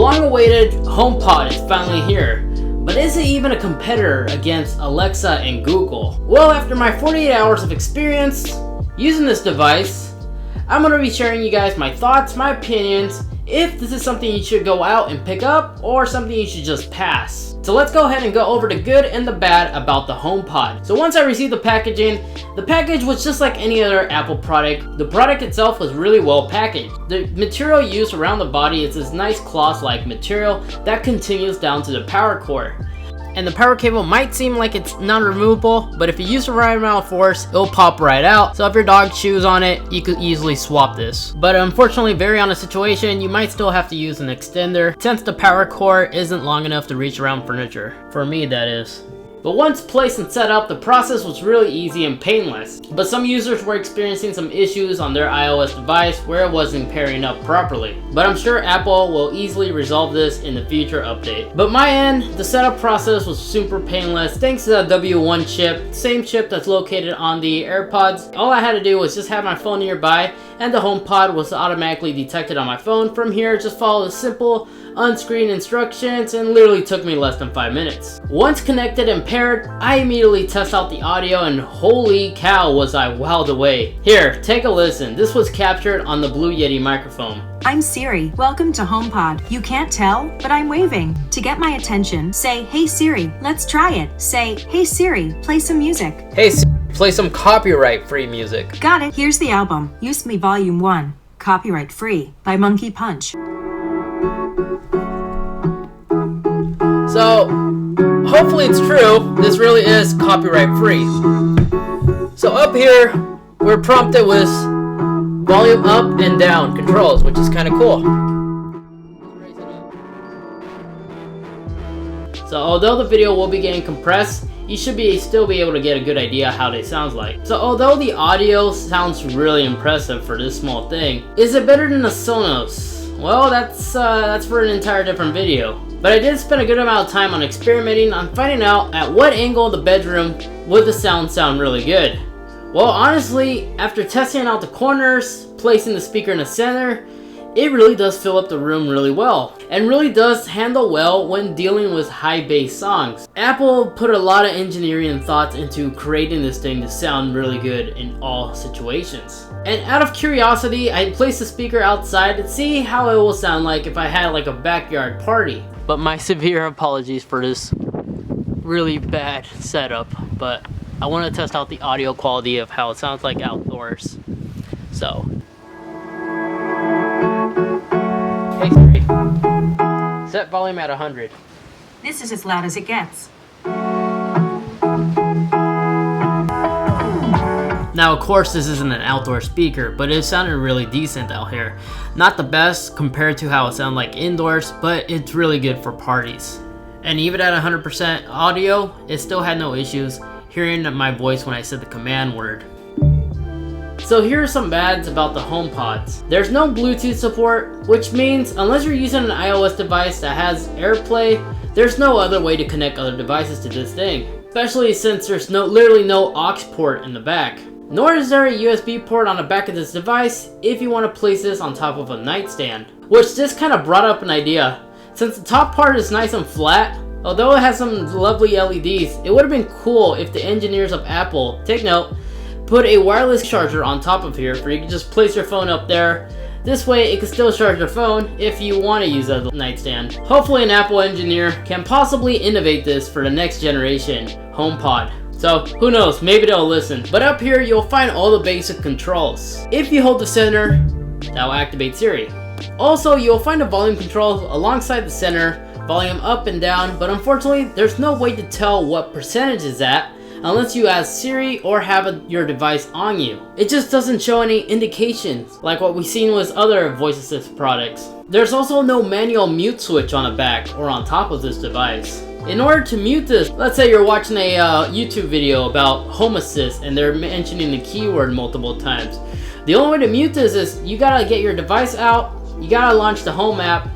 long-awaited HomePod is finally here, but is it even a competitor against Alexa and Google? Well, after my 48 hours of experience using this device, I'm going to be sharing you guys my thoughts, my opinions, if this is something you should go out and pick up or something you should just pass. So let's go ahead and go over the good and the bad about the HomePod. So once I received the packaging, the package was just like any other Apple product. The product itself was really well packaged. The material used around the body is this nice cloth-like material that continues down to the power cord. And the power cable might seem like it's non-removable, but if you use the right amount of force, it'll pop right out. So if your dog chews on it, you could easily swap this. But unfortunately, very on a situation, you might still have to use an extender since the power cord isn't long enough to reach around furniture. For me, that is. But once placed and set up, the process was really easy and painless. But some users were experiencing some issues on their iOS device where it wasn't pairing up properly. But I'm sure Apple will easily resolve this in the future update. But my end, the setup process was super painless thanks to the W1 chip, same chip that's located on the AirPods. All I had to do was just have my phone nearby and the HomePod was automatically detected on my phone. From here, just follow the simple on-screen instructions and literally took me less than 5 minutes. Once connected and paired, I immediately test out the audio and holy cow was I wowed away. Here, take a listen. This was captured on the Blue Yeti microphone. I'm Siri. Welcome to HomePod. You can't tell, but I'm waving. To get my attention, say, "Hey Siri, let's try it." Say, "Hey Siri, play some music." Hey Siri, play some copyright-free music. Got it. Here's the album. Use Me Volume 1. Copyright free by Monkey Punch. So, hopefully it's true. This really is copyright free. So up here, we're prompted with volume up and down controls, which is kind of cool. So although the video will be getting compressed, you should still be able to get a good idea how they sound like. So although the audio sounds really impressive for this small thing, is it better than the Sonos? Well, that's for an entire different video. But I did spend a good amount of time on experimenting on finding out at what angle of the bedroom would the sound really good. Well, honestly, after testing out the corners, placing the speaker in the center, it really does fill up the room really well and really does handle well when dealing with high bass songs. Apple put a lot of engineering and thoughts into creating this thing to sound really good in all situations. And out of curiosity, I placed the speaker outside to see how it will sound like if I had like a backyard party. But my severe apologies for this really bad setup, but I want to test out the audio quality of how it sounds like outdoors. So, hey Siri, set volume at 100. This is as loud as it gets. Now, of course, this isn't an outdoor speaker, but it sounded really decent out here. Not the best compared to how it sounded like indoors, but it's really good for parties. And even at 100% audio, it still had no issues hearing my voice when I said the command word. So here are some bads about the HomePods. There's no Bluetooth support, which means unless you're using an iOS device that has AirPlay, there's no other way to connect other devices to this thing. Especially since there's literally no aux port in the back. Nor is there a USB port on the back of this device if you want to place this on top of a nightstand. Which this kind of brought up an idea. Since the top part is nice and flat, although it has some lovely LEDs, it would have been cool if the engineers of Apple, take note, put a wireless charger on top of here for you can just place your phone up there. This way it can still charge your phone if you want to use a nightstand. Hopefully an Apple engineer can possibly innovate this for the next generation HomePod. So who knows, maybe they'll listen. But up here you'll find all the basic controls. If you hold the center, that will activate Siri. Also, you'll find the volume controls alongside the center, volume up and down, but unfortunately there's no way to tell what percentage is at unless you ask Siri or have your device on you. It just doesn't show any indications like what we've seen with other voice assist products. There's also no manual mute switch on the back or on top of this device. In order to mute this, let's say you're watching a YouTube video about Home Assist and they're mentioning the keyword multiple times. The only way to mute this is you gotta get your device out, you gotta launch the Home app,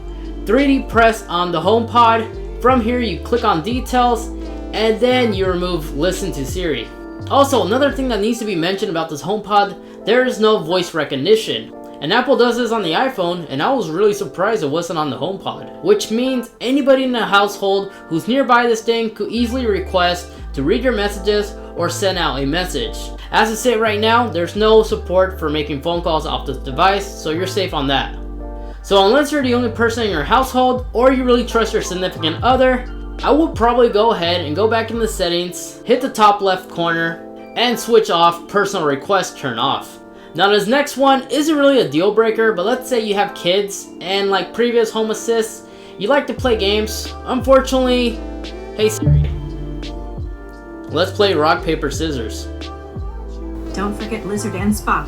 3D press on the HomePod. From here you click on details and then you remove listen to Siri. Also, another thing that needs to be mentioned about this HomePod, there is no voice recognition. And Apple does this on the iPhone, and I was really surprised it wasn't on the HomePod. Which means anybody in the household who's nearby this thing could easily request to read your messages or send out a message. As I say right now, there's no support for making phone calls off this device, so you're safe on that. So unless you're the only person in your household, or you really trust your significant other, I would probably go ahead and go back in the settings, hit the top left corner, and switch off personal request turn off. Now this next one isn't really a deal breaker, but let's say you have kids and like previous Home Assist, you like to play games. Unfortunately, hey Siri, let's play rock, paper, scissors. Don't forget Lizard and Spock.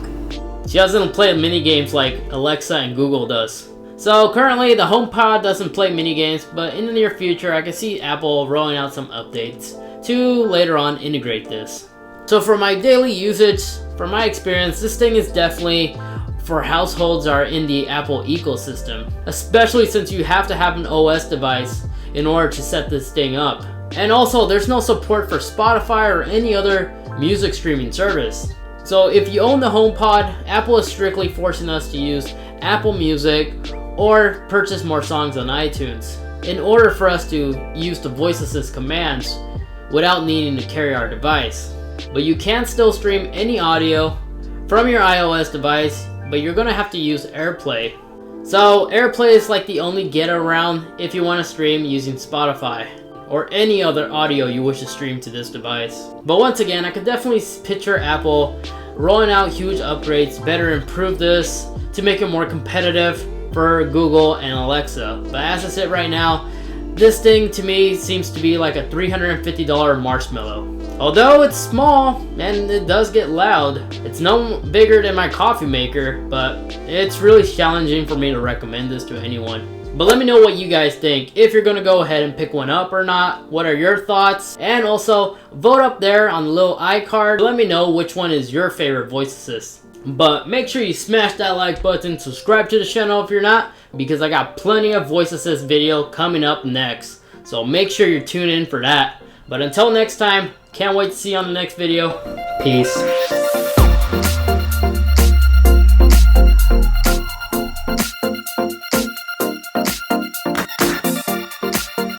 She doesn't play mini games like Alexa and Google does. So currently the HomePod doesn't play mini games, but in the near future I can see Apple rolling out some updates to later on integrate this. So for my daily usage, from my experience, this thing is definitely for households that are in the Apple ecosystem, especially since you have to have an OS device in order to set this thing up. And also there's no support for Spotify or any other music streaming service. So if you own the HomePod, Apple is strictly forcing us to use Apple Music or purchase more songs on iTunes in order for us to use the voice assist commands without needing to carry our device. But you can still stream any audio from your iOS device, but you're gonna have to use AirPlay. So AirPlay is like the only get around if you want to stream using Spotify or any other audio you wish to stream to this device. But once again, I could definitely picture Apple rolling out huge upgrades, better improve this to make it more competitive for Google and Alexa. But as I said right now, this thing to me seems to be like a $350 marshmallow. Although it's small and it does get loud, it's no bigger than my coffee maker, but it's really challenging for me to recommend this to anyone. But let me know what you guys think, if you're gonna go ahead and pick one up or not. What are your thoughts? And also vote up there on the little iCard. Let me know which one is your favorite voice assist. But make sure you smash that like button, subscribe to the channel if you're not, because I got plenty of voice assist video coming up next. So make sure you tune in for that. But until next time, can't wait to see you on the next video. Peace.